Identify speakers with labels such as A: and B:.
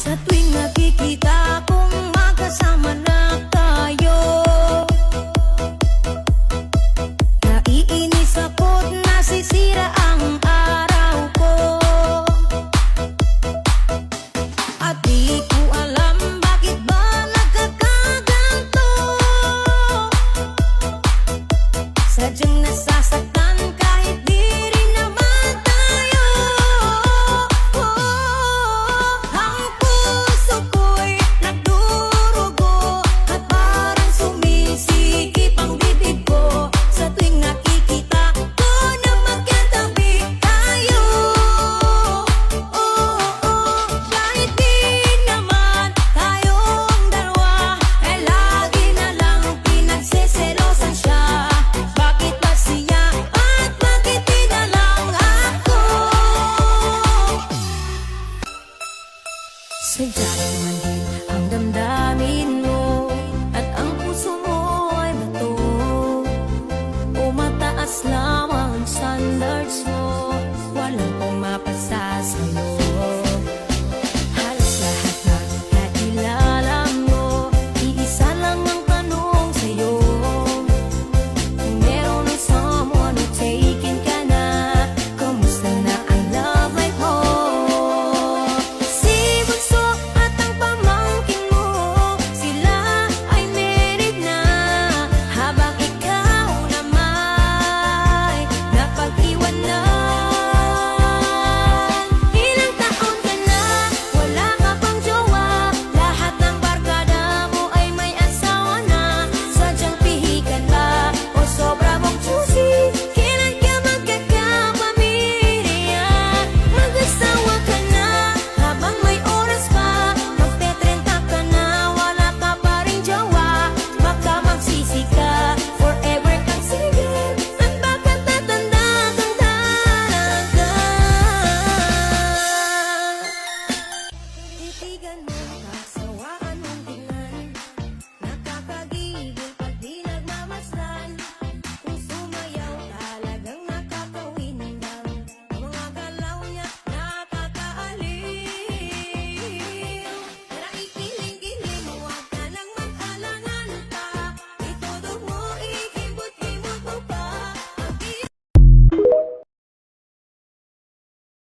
A: Sa tuwing nakikita kong magkasama na tayo, naiinis ako't nasisira ang araw ko. At di ko alam bakit ba nagkakaganto. Sadyang nasasaktan kahit di rin naman tayo. Ang puso ko'y nagdurugo at parang sumisikip ang bibig ko sa tuwing nakikita ko na magkatabi tayo. Kahit di naman tayong dalawa, eh lagi na lang pinagseselosan siya. Bakit ba siya at bakit di na lang ako? Sadya naman